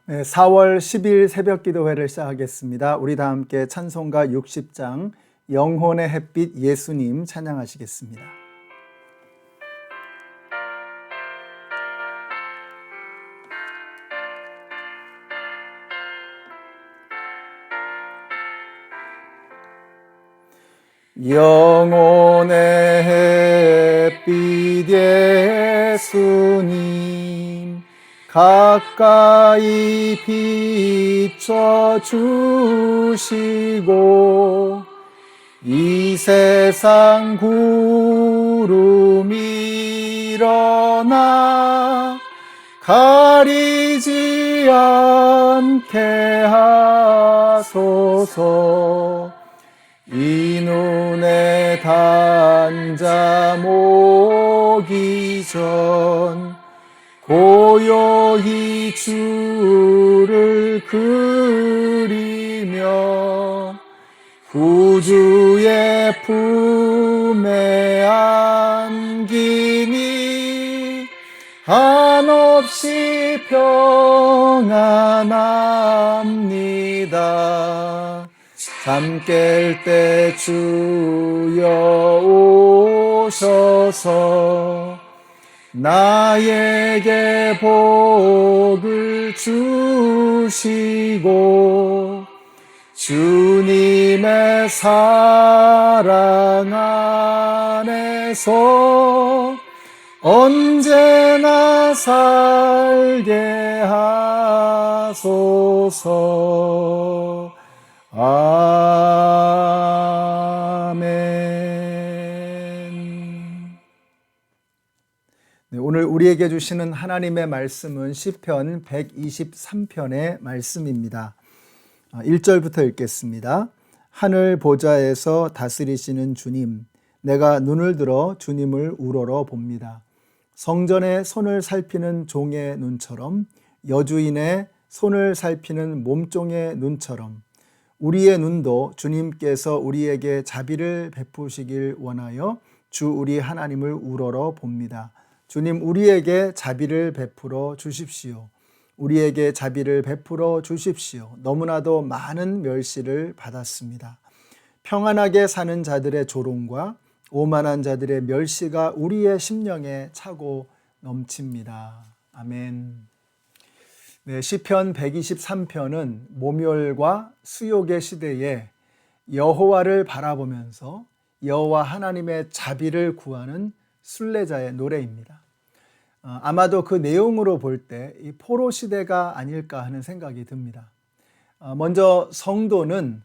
네, 4월 10일 새벽 기도회를 시작하겠습니다. 우리 다 함께 찬송가 60장 영혼의 햇빛 예수님 찬양하시겠습니다. 영혼의 햇빛 예수님 가까이 비춰주시고 이 세상 구름 일어나 가리지 않게 하소서. 이 눈에 단자 모기 전 고요히 주를 그리며 구주의 품에 안기니 한없이 평안합니다. 잠 깰 때 주여 오셔서 나에게 복을 주시고 주님의 사랑 안에서 언제나 살게 하소서. 아멘. 네, 오늘 우리에게 주시는 하나님의 말씀은 시편 123편의 말씀입니다. 1절부터 읽겠습니다. 하늘 보좌에서 다스리시는 주님, 내가 눈을 들어 주님을 우러러 봅니다. 성전의 손을 살피는 종의 눈처럼, 여주인의 손을 살피는 몸종의 눈처럼 우리의 눈도 주님께서 우리에게 자비를 베푸시길 원하여 주 우리 하나님을 우러러 봅니다. 주님, 우리에게 자비를 베풀어 주십시오. 우리에게 자비를 베풀어 주십시오. 너무나도 많은 멸시를 받았습니다. 평안하게 사는 자들의 조롱과 오만한 자들의 멸시가 우리의 심령에 차고 넘칩니다. 아멘. 네, 시편 123편은 모멸과 수욕의 시대에 여호와를 바라보면서 여호와 하나님의 자비를 구하는 순례자의 노래입니다. 아마도 그 내용으로 볼 때 이 포로 시대가 아닐까 하는 생각이 듭니다. 먼저 성도는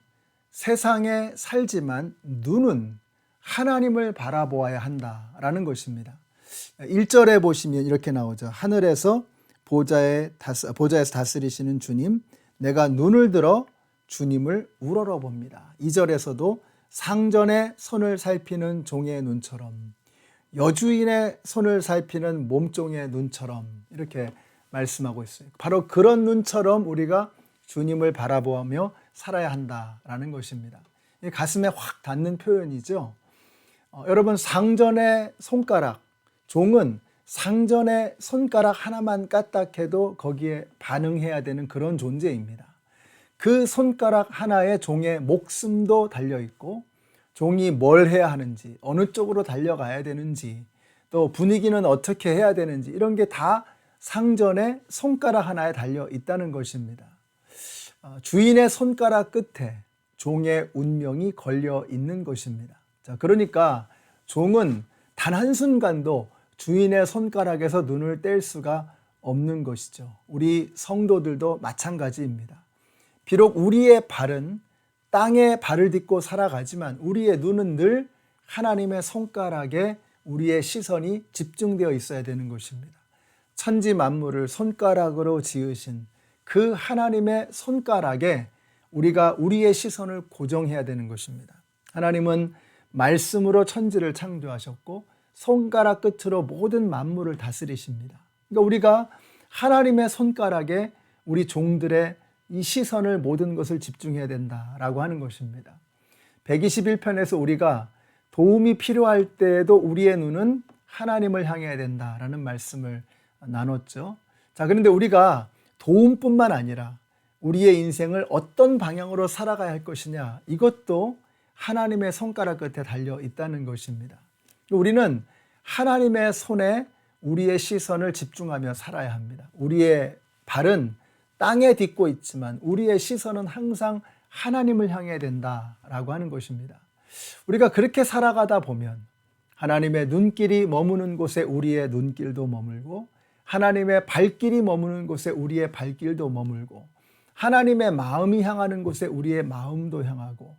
세상에 살지만 눈은 하나님을 바라보아야 한다라는 것입니다. 1절에 보시면 이렇게 나오죠. 하늘에서 보좌에서 다스리시는 주님, 내가 눈을 들어 주님을 우러러 봅니다. 2절에서도 상전의 손을 살피는 종의 눈처럼, 여주인의 손을 살피는 몸종의 눈처럼 이렇게 말씀하고 있어요. 바로 그런 눈처럼 우리가 주님을 바라보며 살아야 한다라는 것입니다. 가슴에 확 닿는 표현이죠. 여러분, 상전의 손가락, 종은 상전의 손가락 하나만 까딱해도 거기에 반응해야 되는 그런 존재입니다. 그 손가락 하나에 종의 목숨도 달려있고 종이 뭘 해야 하는지, 어느 쪽으로 달려가야 되는지, 또 분위기는 어떻게 해야 되는지 이런 게 다 상전의 손가락 하나에 달려 있다는 것입니다. 주인의 손가락 끝에 종의 운명이 걸려 있는 것입니다. 자, 그러니까 종은 단 한순간도 주인의 손가락에서 눈을 뗄 수가 없는 것이죠. 우리 성도들도 마찬가지입니다. 비록 우리의 발은 땅에 발을 딛고 살아가지만 우리의 눈은 늘 하나님의 손가락에 우리의 시선이 집중되어 있어야 되는 것입니다. 천지 만물을 손가락으로 지으신 그 하나님의 손가락에 우리가 우리의 시선을 고정해야 되는 것입니다. 하나님은 말씀으로 천지를 창조하셨고 손가락 끝으로 모든 만물을 다스리십니다. 그러니까 우리가 하나님의 손가락에 우리 종들의 이 시선을 모든 것을 집중해야 된다라고 하는 것입니다. 121편에서 우리가 도움이 필요할 때에도 우리의 눈은 하나님을 향해야 된다라는 말씀을 나눴죠. 자, 그런데 우리가 도움뿐만 아니라 우리의 인생을 어떤 방향으로 살아가야 할 것이냐, 이것도 하나님의 손가락 끝에 달려 있다는 것입니다. 우리는 하나님의 손에 우리의 시선을 집중하며 살아야 합니다. 우리의 발은 땅에 딛고 있지만 우리의 시선은 항상 하나님을 향해야 된다라고 하는 것입니다. 우리가 그렇게 살아가다 보면 하나님의 눈길이 머무는 곳에 우리의 눈길도 머물고, 하나님의 발길이 머무는 곳에 우리의 발길도 머물고, 하나님의 마음이 향하는 곳에 우리의 마음도 향하고,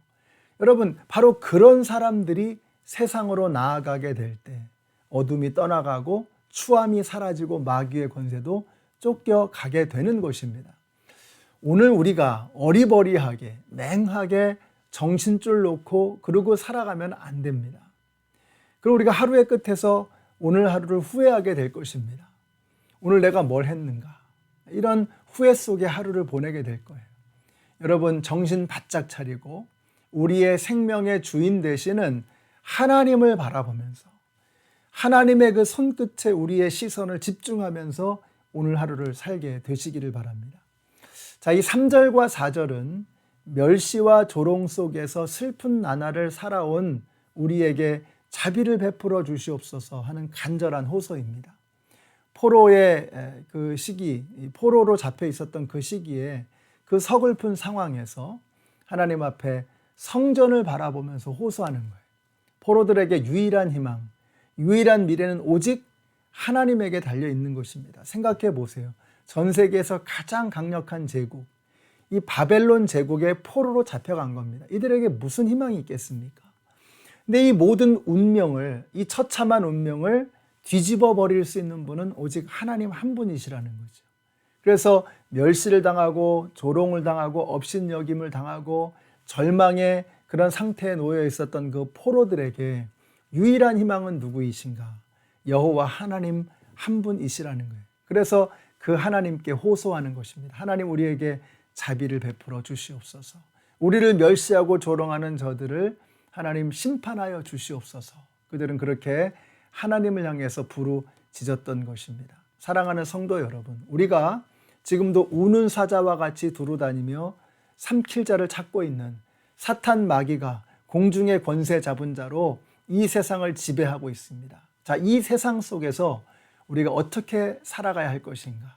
여러분, 바로 그런 사람들이 세상으로 나아가게 될 때 어둠이 떠나가고 추함이 사라지고 마귀의 권세도 쫓겨가게 되는 것입니다. 오늘 우리가 어리버리하게 맹하게 정신줄 놓고 그러고 살아가면 안 됩니다. 그리고 우리가 하루의 끝에서 오늘 하루를 후회하게 될 것입니다. 오늘 내가 뭘 했는가, 이런 후회 속에 하루를 보내게 될 거예요. 여러분, 정신 바짝 차리고 우리의 생명의 주인 되시는 하나님을 바라보면서 하나님의 그 손끝에 우리의 시선을 집중하면서 오늘 하루를 살게 되시기를 바랍니다. 자, 이 3절과 4절은 멸시와 조롱 속에서 슬픈 나날을 살아온 우리에게 자비를 베풀어 주시옵소서 하는 간절한 호소입니다. 포로의 그 시기, 포로로 잡혀 있었던 그 시기에 그 서글픈 상황에서 하나님 앞에 성전을 바라보면서 호소하는 거예요. 포로들에게 유일한 희망, 유일한 미래는 오직 하나님에게 달려 있는 것입니다. 생각해 보세요. 전 세계에서 가장 강력한 제국, 이 바벨론 제국의 포로로 잡혀간 겁니다. 이들에게 무슨 희망이 있겠습니까? 근데 이 모든 운명을, 이 처참한 운명을 뒤집어 버릴 수 있는 분은 오직 하나님 한 분이시라는 거죠. 그래서 멸시를 당하고 조롱을 당하고 업신여김을 당하고 절망의 그런 상태에 놓여 있었던 그 포로들에게 유일한 희망은 누구이신가? 여호와 하나님 한 분이시라는 거예요. 그래서 그 하나님께 호소하는 것입니다. 하나님, 우리에게 자비를 베풀어 주시옵소서. 우리를 멸시하고 조롱하는 저들을 하나님 심판하여 주시옵소서. 그들은 그렇게 하나님을 향해서 부르짖었던 것입니다. 사랑하는 성도 여러분, 우리가 지금도 우는 사자와 같이 두루다니며 삼킬 자를 찾고 있는 사탄 마귀가 공중의 권세 잡은 자로 이 세상을 지배하고 있습니다. 자, 이 세상 속에서 우리가 어떻게 살아가야 할 것인가?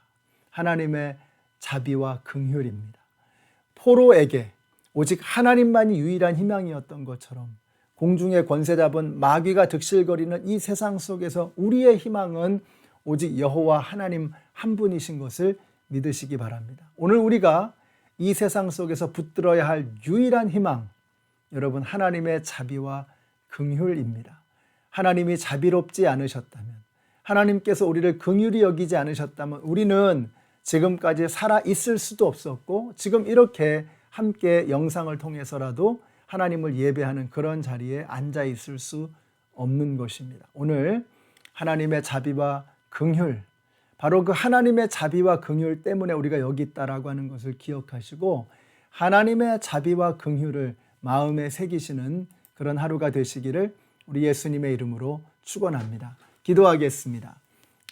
하나님의 자비와 긍휼입니다. 포로에게 오직 하나님만이 유일한 희망이었던 것처럼 공중의 권세 잡은 마귀가 득실거리는 이 세상 속에서 우리의 희망은 오직 여호와 하나님 한 분이신 것을 믿으시기 바랍니다. 오늘 우리가 이 세상 속에서 붙들어야 할 유일한 희망, 여러분, 하나님의 자비와 긍휼입니다. 하나님이 자비롭지 않으셨다면, 하나님께서 우리를 긍휼히 여기지 않으셨다면 우리는 지금까지 살아 있을 수도 없었고, 지금 이렇게 함께 영상을 통해서라도 하나님을 예배하는 그런 자리에 앉아 있을 수 없는 것입니다. 오늘 하나님의 자비와 긍휼, 바로 그 하나님의 자비와 긍휼 때문에 우리가 여기 있다라고 하는 것을 기억하시고, 하나님의 자비와 긍휼을 마음에 새기시는 그런 하루가 되시기를 우리 예수님의 이름으로 축원합니다. 기도하겠습니다.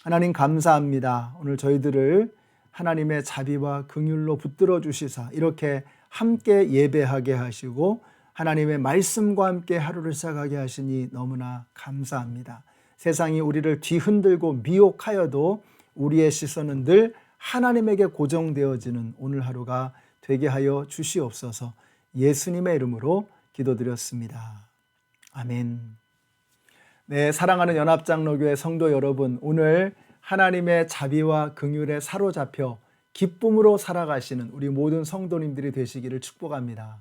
하나님, 감사합니다. 오늘 저희들을 하나님의 자비와 긍휼로 붙들어 주시사 이렇게 함께 예배하게 하시고 하나님의 말씀과 함께 하루를 시작하게 하시니 너무나 감사합니다. 세상이 우리를 뒤흔들고 미혹하여도 우리의 시선은 늘 하나님에게 고정되어지는 오늘 하루가 되게 하여 주시옵소서. 예수님의 이름으로 기도드렸습니다. 아멘. 네, 사랑하는 연합장로교회 성도 여러분, 오늘 하나님의 자비와 긍휼에 사로잡혀 기쁨으로 살아가시는 우리 모든 성도님들이 되시기를 축복합니다.